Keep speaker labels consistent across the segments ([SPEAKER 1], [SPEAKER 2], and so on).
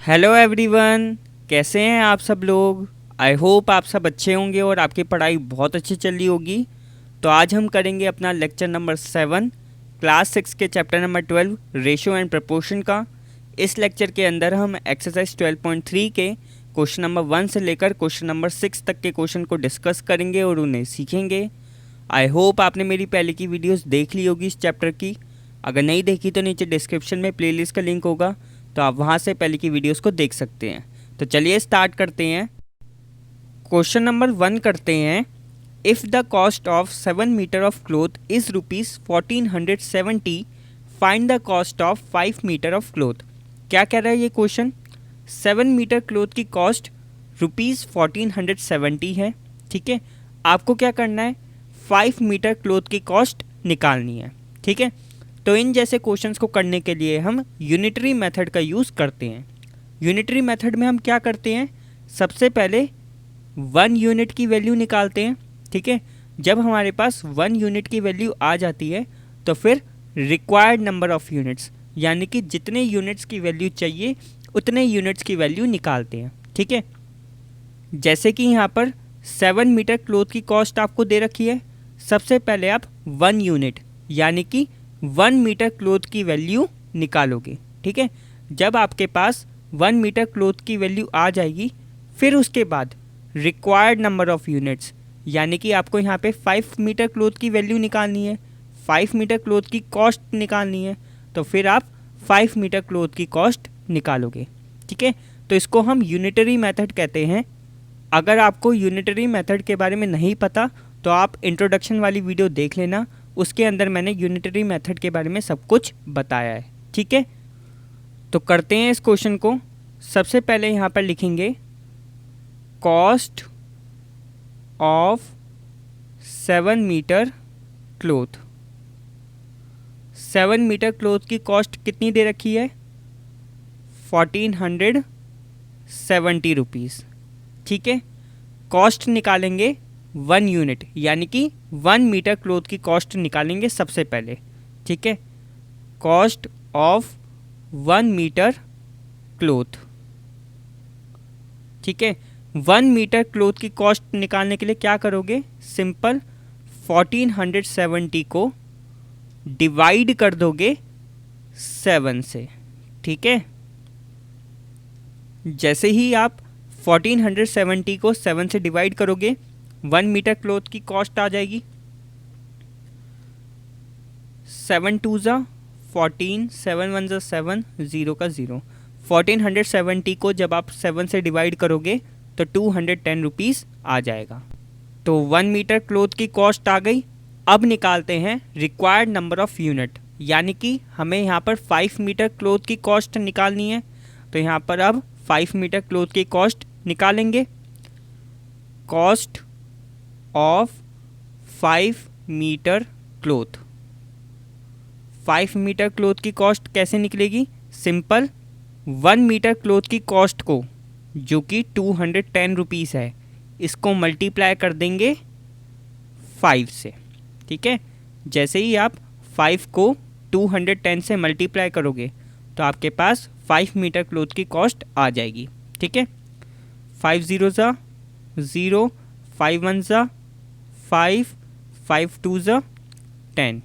[SPEAKER 1] Hello everyone, कैसे हैं आप सब लोग। आई होप आप सब अच्छे होंगे और आपकी पढ़ाई बहुत अच्छी चल रही होगी। तो आज हम करेंगे अपना लेक्चर नंबर 7 क्लास 6 के chapter number 12 ratio and proportion का। इस लेक्चर के अंदर हम एक्सरसाइज 12.3 के क्वेश्चन नंबर 1 से लेकर क्वेश्चन नंबर 6 तक के क्वेश्चन को डिस्कस करेंगे और उन्हें सीखेंगे। आई होप आपने मेरी पहले की वीडियोस देख ली होगी इस चैप्टर की। अगर नहीं देखी तो नीचे डिस्क्रिप्शन में प्लेलिस्ट का लिंक होगा, तो आप वहाँ से पहले की वीडियोस को देख सकते हैं। तो चलिए स्टार्ट करते हैं। क्वेश्चन नंबर 1 करते हैं। If the cost of 7 metre of cloth is ₹1470, find the cost of 5 metre of cloth. क्या कह रहा है ये क्वेश्चन। 7 मीटर क्लोथ की कॉस्ट ₹1470 है। ठीक है, आपको क्या करना है, 5 मीटर क्लोथ की कॉस्ट निकालनी है। ठीक है, तो इन जैसे क्वेश्चंस को करने के लिए हम यूनिटरी मेथड का यूज़ करते हैं। यूनिटरी मेथड में हम क्या करते हैं, सबसे पहले 1 यूनिट की वैल्यू निकालते हैं। ठीक है, जब हमारे पास 1 यूनिट की वैल्यू आ जाती है तो फिर रिक्वायर्ड नंबर ऑफ़ यूनिट्स, यानी कि जितने यूनिट्स की वैल्यू चाहिए उतने यूनिट्स की वैल्यू निकालते हैं। ठीक है, जैसे कि यहाँ पर 7 मीटर क्लोथ की कॉस्ट आपको दे रखी है। सबसे पहले आप 1 यूनिट यानी कि 1 मीटर क्लोथ की वैल्यू निकालोगे। ठीक है, जब आपके पास 1 मीटर क्लोथ की वैल्यू आ जाएगी, फिर उसके बाद रिक्वायर्ड नंबर ऑफ़ यूनिट्स, यानी कि आपको यहाँ पे 5 मीटर क्लोथ की वैल्यू निकालनी है, 5 मीटर क्लोथ की कॉस्ट निकालनी है, तो फिर आप 5 मीटर क्लोथ की कॉस्ट निकालोगे। ठीक है, तो इसको हम यूनिटरी मेथड कहते हैं। अगर आपको यूनिटरी मेथड के बारे में नहीं पता तो आप इंट्रोडक्शन वाली वीडियो देख लेना, उसके अंदर मैंने यूनिटरी मेथड के बारे में सब कुछ बताया है। ठीक है, तो करते हैं इस क्वेश्चन को। सबसे पहले यहाँ पर लिखेंगे cost of 7 metre cloth. 7 metre cloth की कॉस्ट कितनी दे रखी है, 1470 रुपीज़। ठीक है, कॉस्ट निकालेंगे 1 यूनिट, यानी कि 1 मीटर क्लोथ की कॉस्ट निकालेंगे सबसे पहले। ठीक है, कॉस्ट ऑफ 1 मीटर क्लोथ। ठीक है, 1 मीटर क्लोथ की कॉस्ट निकालने के लिए क्या करोगे, सिंपल 1470 को डिवाइड कर दोगे 7 से। ठीक है, जैसे ही आप 1470 को 7 से डिवाइड करोगे 1 मीटर क्लोथ की कॉस्ट आ जाएगी। 7 2 ज़ा 14, 7 1 ज़ा 7, 0 का 0। 1470 को जब आप 7 से डिवाइड करोगे तो 210 रुपीज़ आ जाएगा। तो 1 मीटर क्लोथ की कॉस्ट आ गई। अब निकालते हैं रिक्वायर्ड नंबर ऑफ़ यूनिट, यानी कि हमें यहाँ पर 5 मीटर क्लोथ की कॉस्ट निकालनी है। तो यहाँ पर अब 5 मीटर क्लोथ की कॉस्ट निकालेंगे। Cost of 5 metre cloth. 5 metre cloth की कॉस्ट कैसे निकलेगी, सिंपल 1 मीटर क्लोथ की कॉस्ट को, जो कि 210 रुपीज़ है, इसको मल्टीप्लाई कर देंगे 5 से। ठीक है, जैसे ही आप 5 को 210 से मल्टीप्लाई करोगे तो आपके पास 5 मीटर क्लोथ की कॉस्ट आ जाएगी। ठीक है, 5 0 ज़ा 0, 5 1 ज़ा 5, 5 2 ज़ा 10,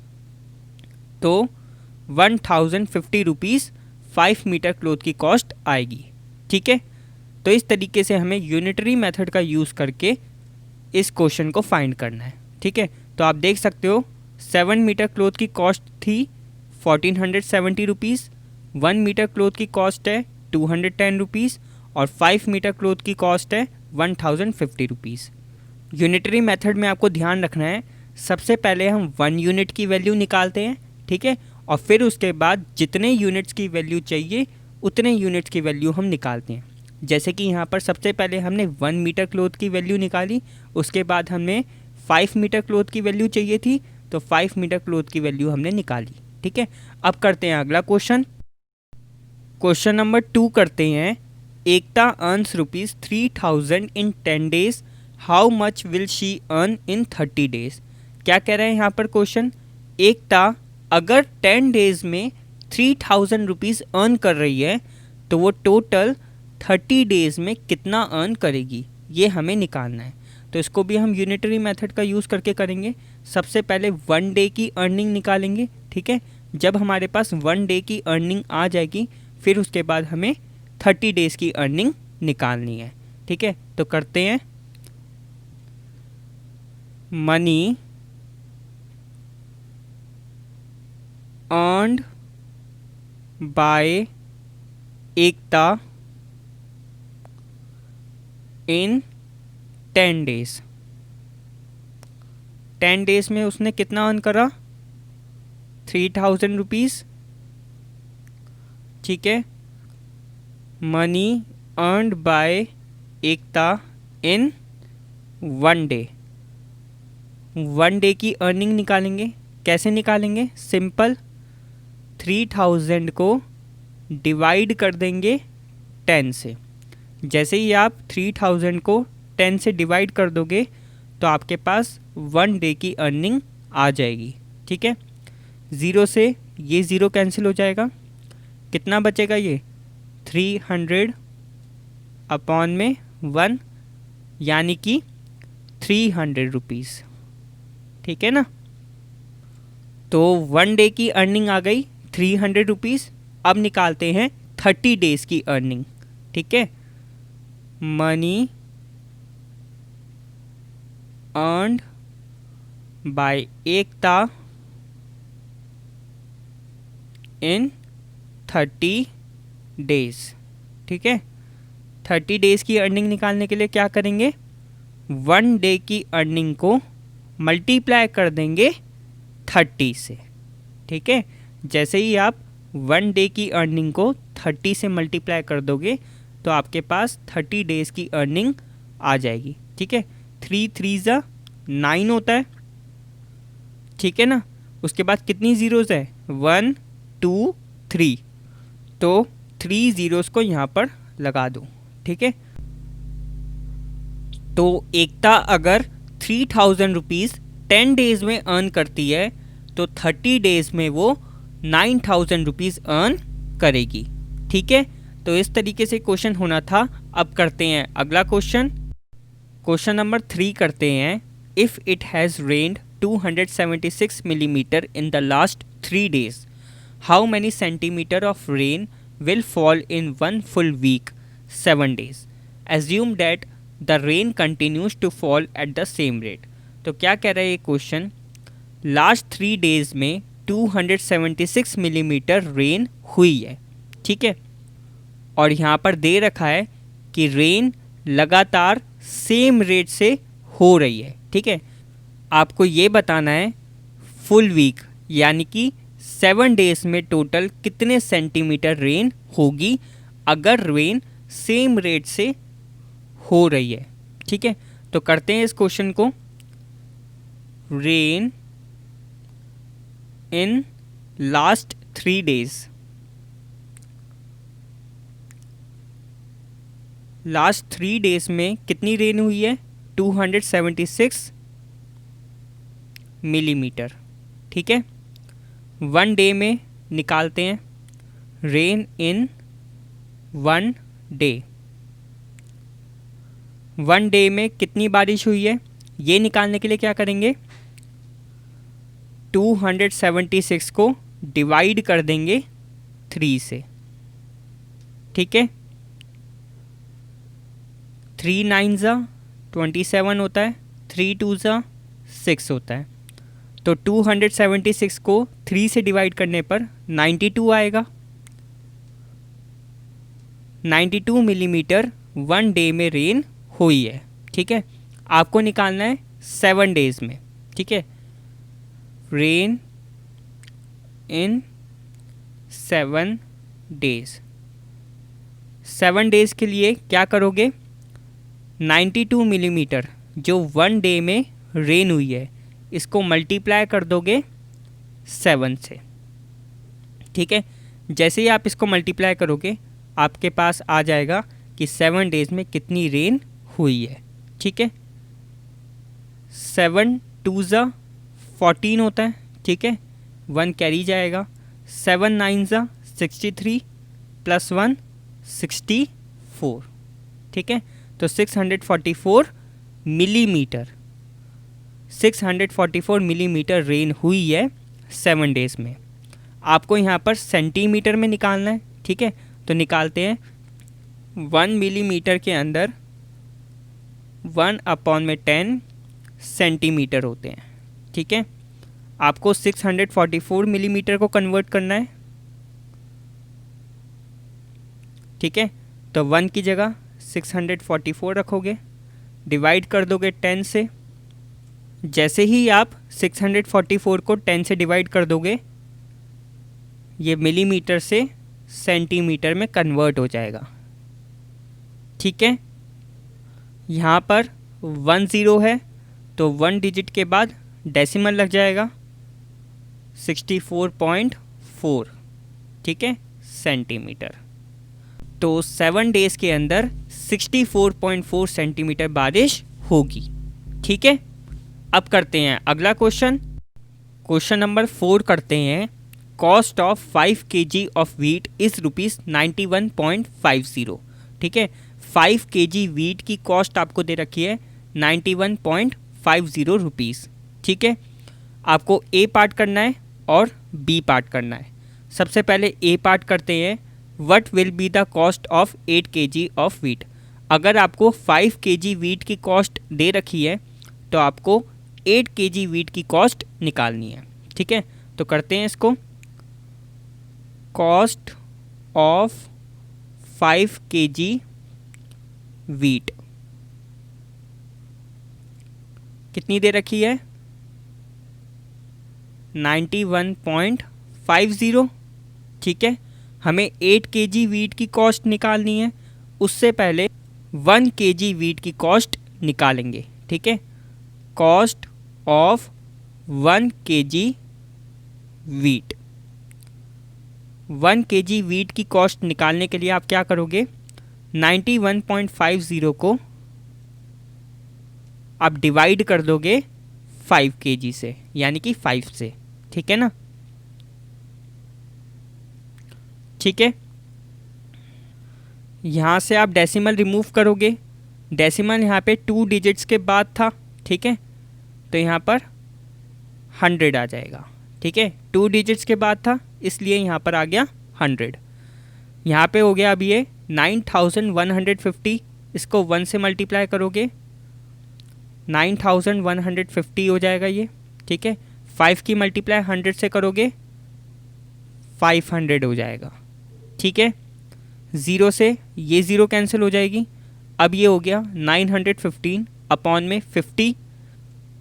[SPEAKER 1] तो 1050 रुपीज़ 5 मीटर क्लोथ की कॉस्ट आएगी। ठीक है, तो इस तरीके से हमें यूनिटरी मेथड का यूज़ करके इस क्वेश्चन को फाइंड करना है। ठीक है, तो आप देख सकते हो 7 मीटर क्लोथ की कॉस्ट थी 1470 रुपीज़, 1 मीटर क्लोथ की कॉस्ट है 210 रुपीज़ और 5 मीटर क्लोथ की कॉस्ट है 1050 रुपीज़। यूनिटरी मेथड में आपको ध्यान रखना है, सबसे पहले हम 1 यूनिट की वैल्यू निकालते हैं। ठीक है, और फिर उसके बाद जितने यूनिट्स की वैल्यू चाहिए उतने यूनिट्स की वैल्यू हम निकालते हैं। जैसे कि यहाँ पर सबसे पहले हमने 1 मीटर क्लोथ की वैल्यू निकाली, उसके बाद हमें 5 मीटर क्लोथ की वैल्यू चाहिए थी, तो 5 मीटर क्लोथ की वैल्यू हमने निकाली। ठीक है, अब करते हैं अगला क्वेश्चन। क्वेश्चन नंबर 2 करते हैं। Ekta earns ₹3000 in 10 days, how much will she earn in 30 days. क्या कह रहे हैं यहाँ पर क्वेश्चन, एकता अगर 10 डेज में 3000 रुपीज़ अर्न कर रही है तो वो टोटल 30 डेज़ में कितना अर्न करेगी, ये हमें निकालना है। तो इसको भी हम यूनिटरी मेथड का यूज़ करके करेंगे। सबसे पहले 1 डे की अर्निंग निकालेंगे, ठीक है। जब हमारे पास 1 डे की अर्निंग आ जाएगी, फिर उसके बाद हमें 30 डेज़ की अर्निंग निकालनी है, ठीक है। तो करते हैं, मनी अर्नड बाय एकता इन 10 डेज। 10 डेज में उसने कितना अर्न करा, 3000 रुपीज़, ठीक है। मनी अर्नड बाय एकता इन 1 डे। 1 डे की अर्निंग निकालेंगे। कैसे निकालेंगे, सिंपल, 3000 को डिवाइड कर देंगे 10 से। जैसे ही आप 3000 को 10 से डिवाइड कर दोगे तो आपके पास 1 डे की अर्निंग आ जाएगी, ठीक है। 0 से ये 0 कैंसिल हो जाएगा, कितना बचेगा, ये 300 अपॉन में 1, यानी कि 300 रुपीज़, ठीक है ना। तो 1 डे की अर्निंग आ गई 300 रुपीज़। अब निकालते हैं 30 डेज़ की अर्निंग, ठीक है। मनी अर्नड बाय एकता इन 30 डेज़, ठीक है। 30 डेज़ की अर्निंग निकालने के लिए क्या करेंगे, 1 डे की अर्निंग को मल्टीप्लाई कर देंगे 30 से, ठीक है। जैसे ही आप 1 डे की अर्निंग को 30 से मल्टीप्लाई कर दोगे तो आपके पास 30 डेज़ की अर्निंग आ जाएगी, ठीक है। 3 3 जा 9 होता है, ठीक है ना। उसके बाद कितनी ज़ीरोज़ है, 1 2 3, तो 3 ज़ीरोज़ को यहाँ पर लगा दो, ठीक है। तो एकता अगर 3000 रुपीज़ 10 डेज़ में अर्न करती है तो 30 डेज़ में वो 9000 रुपीज़ अर्न करेगी, ठीक है। तो इस तरीके से क्वेश्चन होना था। अब करते हैं अगला क्वेश्चन, क्वेश्चन नंबर 3 करते हैं। If it has rained 276 millimetre in the last 3 days, how many centimetre of rain will fall in 1 full week 7 days, assume that the rain continues to fall at the same rate. तो क्या कह रहा है ये question, last 3 days में 276 millimetre rain हुई है, ठीक है। और यहाँ पर दे रखा है कि रेन लगातार सेम रेट से हो रही है, ठीक है। आपको ये बताना है फुल वीक यानी कि 7 डेज़ में टोटल कितने सेंटीमीटर रेन होगी अगर रेन सेम रेट से हो रही है, ठीक है। तो करते हैं इस क्वेश्चन को, rain in last 3 days, last 3 days में कितनी रेन हुई है, 276 मिलीमीटर, ठीक है। 1 डे में निकालते हैं, रेन इन 1 डे, 1 डे में कितनी बारिश हुई है, ये निकालने के लिए क्या करेंगे, 276 को डिवाइड कर देंगे 3 से, ठीक है। 3 9 जा 27 होता है, 3 2 जा 6 होता है। तो 276 को 3 से डिवाइड करने पर 92 आएगा। 92 मिलीमीटर 1 डे में रेन हुई है, ठीक है। आपको निकालना है 7 डेज़ में, ठीक है। रेन इन 7 डेज़, 7 डेज़ के लिए क्या करोगे, 92 मिलीमीटर जो 1 डे में रेन हुई है इसको मल्टीप्लाई कर दोगे 7 से, ठीक है। जैसे ही आप इसको मल्टीप्लाई करोगे आपके पास आ जाएगा कि 7 डेज़ में कितनी रेन हुई है, ठीक है। 7 2 जा 14 होता है, ठीक है। 1 कैरी जाएगा, 7 9 जा 63 + 1 65 4, ठीक है। तो 644 मिलीमीटर, 644 मिलीमीटर रेन हुई है 7 डेज़ में। आपको यहाँ पर सेंटीमीटर में निकालना है, ठीक है। तो निकालते हैं, 1 मिलीमीटर के अंदर 1/10 सेंटीमीटर होते हैं, ठीक है। आपको 644 मिलीमीटर को कन्वर्ट करना है, ठीक है। तो 1 की जगह 644 रखोगे, डिवाइड कर दोगे 10 से। जैसे ही आप 644 को 10 से डिवाइड कर दोगे, ये मिलीमीटर से सेंटीमीटर में कन्वर्ट हो जाएगा, ठीक है। यहाँ पर 1 0 है, तो 1 डिजिट के बाद डेसिमल लग जाएगा, 64.4, ठीक है, सेंटीमीटर। तो 7 डेज़ के अंदर 64.4 सेंटीमीटर बारिश होगी, ठीक है। अब करते हैं अगला क्वेश्चन, क्वेश्चन नंबर 4 करते हैं। Cost of 5 kg of wheat is ₹91.50, ठीक है। 5 kg व्हीट की कॉस्ट आपको दे रखी है 91.50 रुपीज़, ठीक है। आपको ए पार्ट करना है और बी पार्ट करना है। सबसे पहले ए पार्ट करते हैं। What will be the cost of 8 kg of wheat. अगर आपको 5 kg व्हीट की कॉस्ट दे रखी है तो आपको 8 kg व्हीट की कॉस्ट निकालनी है, ठीक है। तो करते हैं इसको, कॉस्ट ऑफ 5 kg व्हीट कितनी दे रखी है, 91.50, ठीक है। हमें 8 kg व्हीट की कॉस्ट निकालनी है, उससे पहले 1 kg व्हीट की कॉस्ट निकालेंगे, ठीक है। Cost of 1 kg wheat, 1 kg wheat की कॉस्ट निकालने के लिए आप क्या करोगे, 91.50 को आप डिवाइड कर दोगे 5 kg से, यानी कि 5 से, ठीक है ना, ठीक है। यहाँ से आप डेसिमल रिमूव करोगे, डेसिमल यहाँ पे 2 डिजिट्स के बाद था, ठीक है। तो यहाँ पर 100 आ जाएगा, ठीक है। 2 डिजिट्स के बाद था इसलिए यहाँ पर आ गया 100। यहाँ पे हो गया अब ये 9150, इसको 1 से मल्टीप्लाई करोगे 9150 हो जाएगा ये, ठीक है। 5 की मल्टीप्लाई 100 से करोगे 500 हो जाएगा, ठीक है। 0 से ये 0 कैंसिल हो जाएगी। अब ये हो गया 915 अपॉन में 50,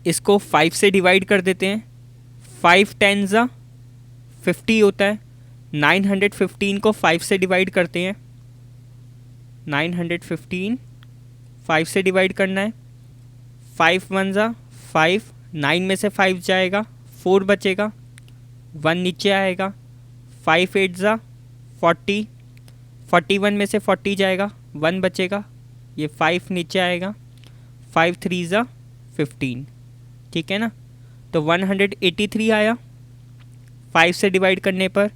[SPEAKER 1] इसको 5 से डिवाइड कर देते हैं, 5 10 50 होता है। 915 को 5 से डिवाइड करते हैं, 915 5 से डिवाइड करना है, 5 1 5, 9 में से 5 जाएगा, 4 बचेगा, 1 नीचे आएगा, 5 8 40, 41 में से 40 जाएगा, 1 बचेगा, ये 5 नीचे आएगा, 5 3 15, ठीक है ना। तो 183 आया 5 से डिवाइड करने पर,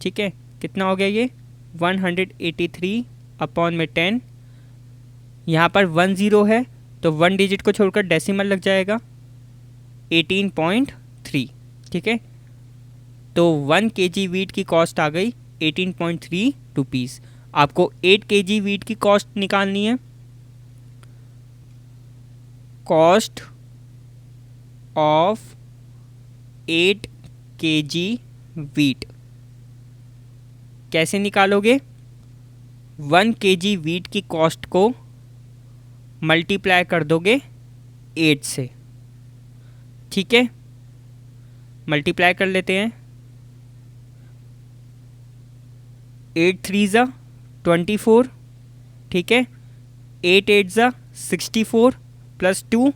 [SPEAKER 1] ठीक है। कितना हो गया ये 183 अपॉन में 10। यहाँ पर 1 0 है तो 1 डिजिट को छोड़कर डेसिमल लग जाएगा 18.3, ठीक है। तो 1 kg व्हीट की कॉस्ट आ गई 18.3 रुपीज़। आपको 8 kg व्हीट की कॉस्ट निकालनी है। कॉस्ट ऑफ 8 kg व्हीट कैसे निकालोगे, 1 kg व्हीट की कॉस्ट को मल्टीप्लाई कर दोगे 8 से, ठीक है। मल्टीप्लाई कर लेते हैं, 8 3 24, ठीक है। 8 8 64 प्लस 2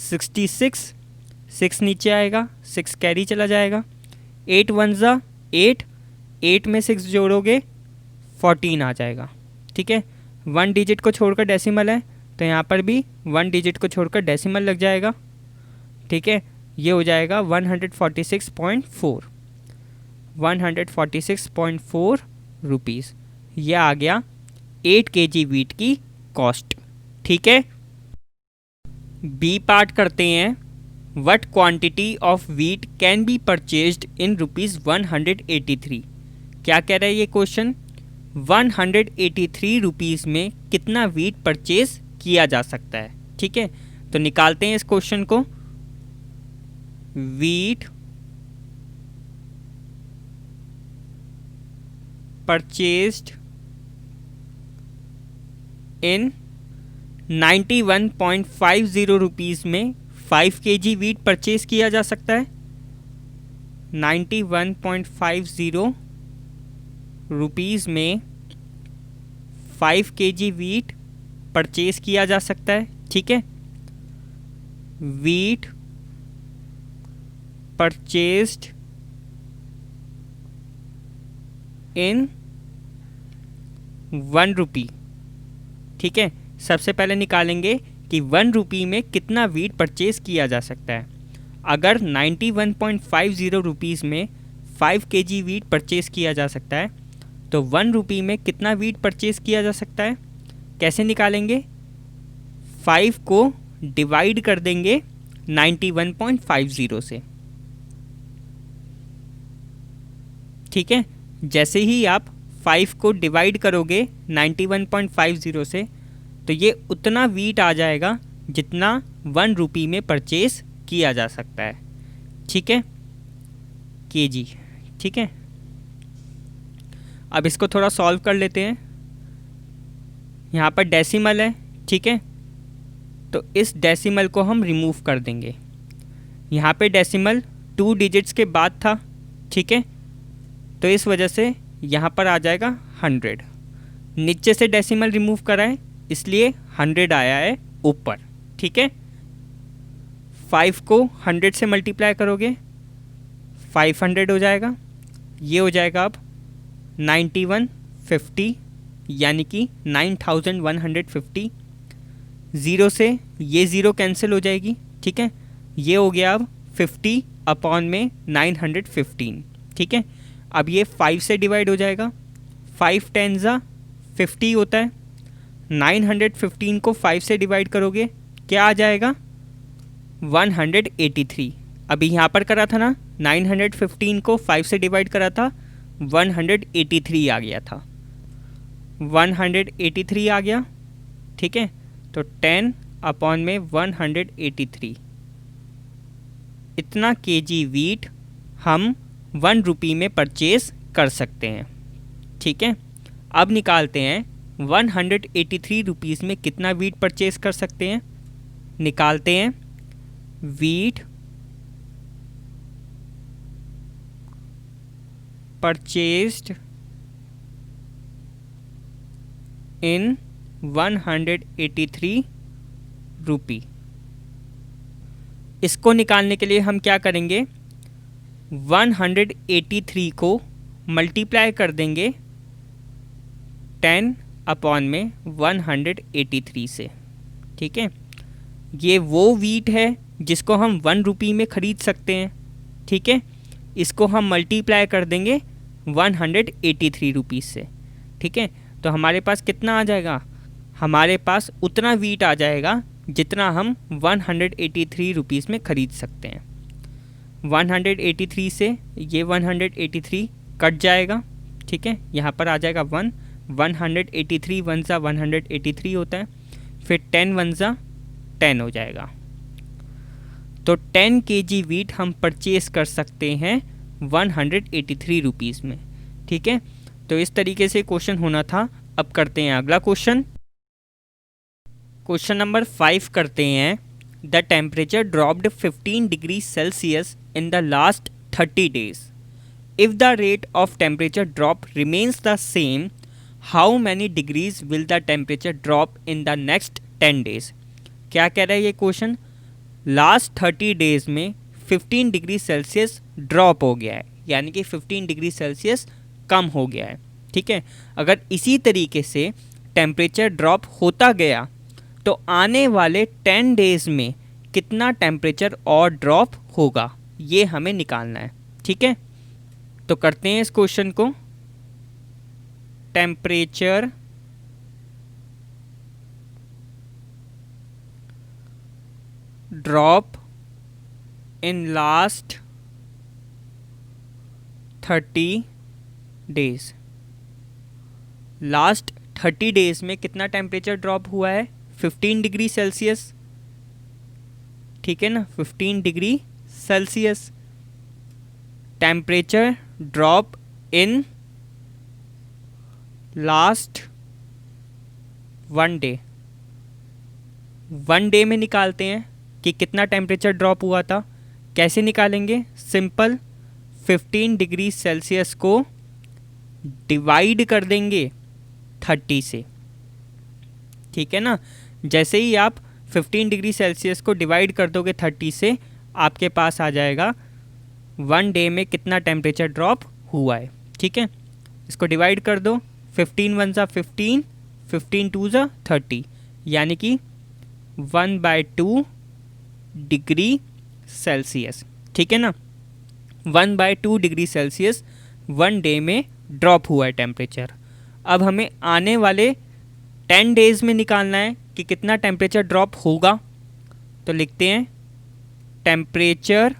[SPEAKER 1] 66, 6 नीचे आएगा, 6 कैरी चला जाएगा, 8 1 8, 8 में 6 जोड़ोगे 14 आ जाएगा, ठीक है। 1 डिजिट को छोड़कर डेसिमल है तो यहाँ पर भी 1 डिजिट को छोड़कर डेसिमल लग जाएगा, ठीक है। ये हो जाएगा 146.4 रुपीज़। ये आ गया 8 kg वीट की कॉस्ट। ठीक है, बी पार्ट करते हैं। What quantity of wheat can be purchased in ₹183। क्या कह रहा है ये क्वेश्चन, 183 रुपीज़ में कितना वीट परचेज किया जा सकता है। ठीक है, तो निकालते हैं इस क्वेश्चन को। वीट परचेज्ड इन 91.50 रुपीज़ में 5 kg वीट परचेज किया जा सकता है। 91.50 रुपीज़ में 5 kg वीट परचेज किया जा सकता है। ठीक है, वीट परचेज्ड इन 1 रुपी। ठीक है, सबसे पहले निकालेंगे कि 1 रुपी में कितना वीट परचेज किया जा सकता है। अगर 91.50 रुपीज़ में 5 kg वीट परचेज किया जा सकता है तो 1 रुपी में कितना वीट परचेज किया जा सकता है। कैसे निकालेंगे, 5 को डिवाइड कर देंगे 91.50 से। ठीक है, जैसे ही आप 5 को डिवाइड करोगे 91.50 से तो ये उतना वीट आ जाएगा जितना 1 रुपी में परचेज किया जा सकता है। ठीक है, केजी। ठीक है, अब इसको थोड़ा सॉल्व कर लेते हैं। यहाँ पर डेसिमल है। ठीक है, तो इस डेसिमल को हम रिमूव कर देंगे। यहाँ पे डेसिमल 2 डिजिट्स के बाद था। ठीक है, तो इस वजह से यहाँ पर आ जाएगा 100। नीचे से डेसिमल रिमूव करा है इसलिए 100 आया है ऊपर। ठीक है, 5 को 100 से मल्टीप्लाई करोगे 500 हो जाएगा। ये हो जाएगा अब 9150 यानी कि 9150। ज़ीरो से ये ज़ीरो कैंसिल हो जाएगी। ठीक है, ये हो गया अब 50 अपॉन में 915। ठीक है, अब ये 5 से डिवाइड हो जाएगा। 5 10 ज़ा 50 होता है। 915 को 5 से डिवाइड करोगे क्या आ जाएगा, 183। अभी यहाँ पर करा था ना, 915 को 5 से डिवाइड करा था, 183 आ गया था। 183 आ गया। ठीक है, तो 10 अपॉन में 183, इतना केजी वीट हम 1 रुपी में परचेज कर सकते हैं। ठीक है, अब निकालते हैं 183 रुपीज़ में कितना वीट परचेज कर सकते हैं। निकालते हैं वीट परचेज्ड इन 183 रुपी। इसको निकालने के लिए हम क्या करेंगे, 183 को मल्टीप्लाई कर देंगे 10 अपॉन में 183 से। ठीक है, ये वो वीट है जिसको हम 1 रुपी में ख़रीद सकते हैं। ठीक है, इसको हम मल्टीप्लाई कर देंगे 183 रुपीज़ से। ठीक है, तो हमारे पास कितना आ जाएगा, हमारे पास उतना वीट आ जाएगा जितना हम 183 रुपीज़ में ख़रीद सकते हैं। 183 से ये 183 कट जाएगा। ठीक है, यहाँ पर आ जाएगा 1, 183 वन ज़ा 183 होता है, फिर 10 वन ज़ा 10 हो जाएगा। तो 10 kg वीट हम परचेज़ कर सकते हैं 183 रुपीज़ में। ठीक है, तो इस तरीके से क्वेश्चन होना था। अब करते हैं अगला क्वेश्चन। क्वेश्चन नंबर 5 करते हैं। The temperature dropped 15 degree Celsius in the last 30 days. If the rate of temperature drop remains the same, how many degrees will the temperature drop in the next 10 days? क्या कह रहा है ये question, last 30 days में 15 degree Celsius drop हो गया है, यानी कि 15 डिग्री सेल्सियस कम हो गया है। ठीक है, अगर इसी तरीके से टेम्परेचर ड्रॉप होता गया तो आने वाले 10 डेज़ में कितना टेम्परेचर और ड्रॉप होगा, ये हमें निकालना है। ठीक है, तो करते हैं इस क्वेश्चन को। Temperature drop in last 30 days. Last 30 days में कितना टेम्परेचर ड्रॉप हुआ है? 15 डिग्री सेल्सियस, ठीक है ना, 15 degree Celsius. Temperature drop in last 1 day. 1 day में निकालते हैं कि कितना टेम्परेचर ड्रॉप हुआ था। कैसे निकालेंगे? सिंपल, 15 डिग्री सेल्सियस को डिवाइड कर देंगे 30 से, ठीक है ना। जैसे ही आप 15 डिग्री सेल्सियस को डिवाइड कर दोगे 30 से, आपके पास आ जाएगा 1 डे में कितना टेम्परेचर ड्रॉप हुआ है, ठीक है। इसको डिवाइड कर दो, 15 1 ज़ा 15, 15 2 ज़ा 30, यानी कि 1/2 डिग्री सेल्सियस, ठीक है ना। 1/2 डिग्री सेल्सियस 1 डे में ड्रॉप हुआ है टेम्परेचर। अब हमें आने वाले 10 डेज़ में निकालना है कि कितना टेम्परेचर ड्रॉप होगा। तो लिखते हैं temperature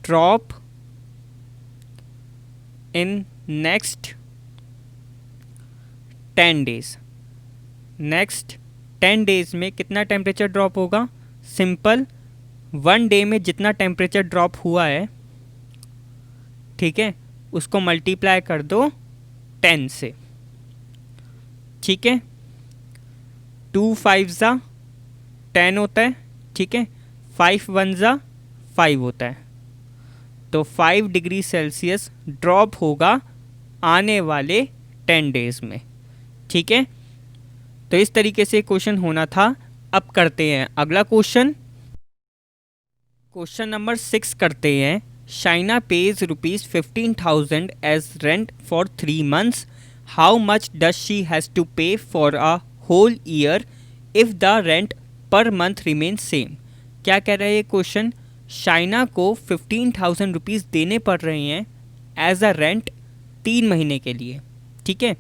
[SPEAKER 1] drop in next 10 days. Next 10 days में कितना टेम्परेचर ड्रॉप होगा? सिंपल, 1 डे में जितना टेम्परेचर ड्रॉप हुआ है, ठीक है, उसको मल्टीप्लाई कर दो 10 से, ठीक है। 2 5 ज़ा 10 होता है, ठीक है। 5 1 ज़ा 5 होता है। तो 5 डिग्री सेल्सियस ड्रॉप होगा आने वाले 10 डेज में, ठीक है। तो इस तरीके से क्वेश्चन होना था। अब करते हैं अगला क्वेश्चन। क्वेश्चन नंबर 6 करते हैं। Shaina pays ₹15,000 as rent for 3 months. How much does she has to pay for a whole year if the rent per month remain same. क्या कह रहा है ये क्वेश्चन? शाइना को 15,000 रुपीज़ देने पड़ रहे हैं एज अ रेंट 3 महीने के लिए, ठीक है।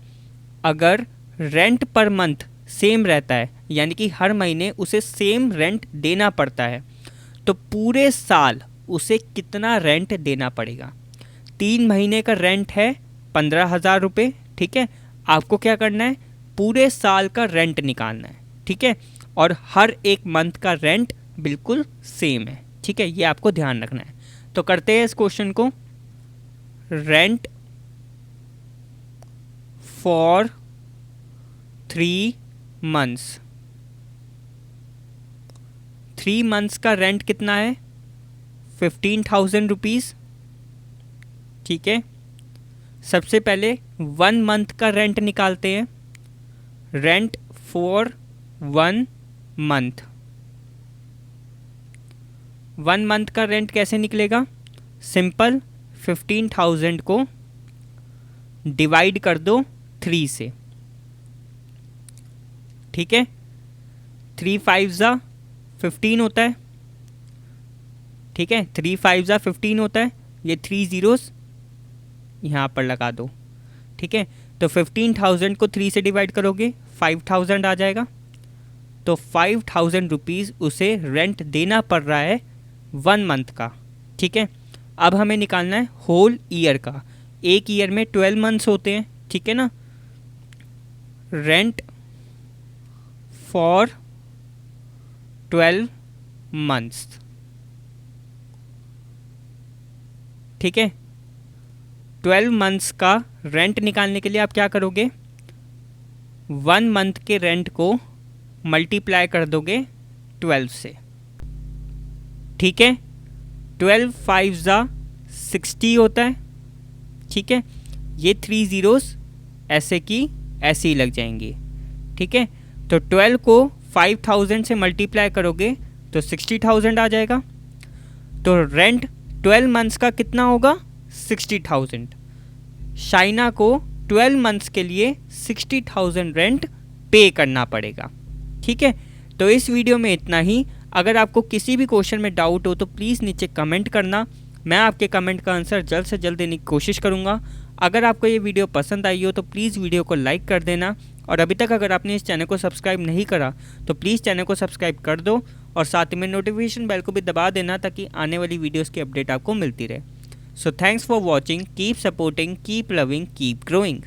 [SPEAKER 1] अगर रेंट पर मंथ सेम रहता है, यानी कि हर महीने उसे सेम रेंट देना पड़ता है, तो पूरे साल उसे कितना रेंट देना पड़ेगा? 3 महीने का रेंट है 15,000 रुपये, ठीक है। आपको क्या करना है? पूरे साल का रेंट निकालना है, ठीक है। और हर एक मंथ का रेंट बिल्कुल सेम है, ठीक है। ये आपको ध्यान रखना है। तो करते हैं इस क्वेश्चन को। Rent for 3 months। 3 months का रेंट कितना है? 15,000 रुपीज़, ठीक है। सबसे पहले 1 month का रेंट निकालते हैं। Rent for 1 month। 1 month का रेंट कैसे निकलेगा? सिंपल, 15,000 को डिवाइड कर दो 3 से, ठीक है। 3 5 ज़ा 15 होता है, ठीक है। 3 5 ज़ा 15 होता है। ये 3 zeros यहाँ पर लगा दो, ठीक है। तो 15,000 को 3 से डिवाइड करोगे 5,000 आ जाएगा। तो 5,000 रुपीज़ उसे रेंट देना पड़ रहा है 1 month का, ठीक है। अब हमें निकालना है होल ईयर का। एक ईयर में 12 months होते हैं, ठीक है ना। रेंट फॉर 12 months, ठीक है। 12 months का रेंट निकालने के लिए आप क्या करोगे? 1 month के रेंट को मल्टीप्लाई कर दोगे 12 से, ठीक है। 12 5 ज़ा 60 होता है, ठीक है। ये 3 zeros ऐसे की ऐसे ही लग जाएंगी, ठीक है। तो 12 को 5,000 से मल्टीप्लाई करोगे तो 60,000 आ जाएगा। तो रेंट 12 months का कितना होगा? 60,000। शाइना को 12 months के लिए 60,000 रेंट पे करना पड़ेगा, ठीक है। तो इस वीडियो में इतना ही। अगर आपको किसी भी क्वेश्चन में डाउट हो तो प्लीज़ नीचे कमेंट करना। मैं आपके कमेंट का आंसर जल्द से जल्द देने की कोशिश करूँगा। अगर आपको ये वीडियो पसंद आई हो तो प्लीज़ वीडियो को लाइक कर देना और अभी तक अगर आपने इस चैनल को सब्सक्राइब नहीं करा तो प्लीज़ चैनल को सब्सक्राइब कर दो और साथ में नोटिफिकेशन बेल को भी दबा देना ताकि आने वाली वीडियोस की अपडेट आपको मिलती रहे। So thanks for watching, keep supporting, keep loving, keep growing.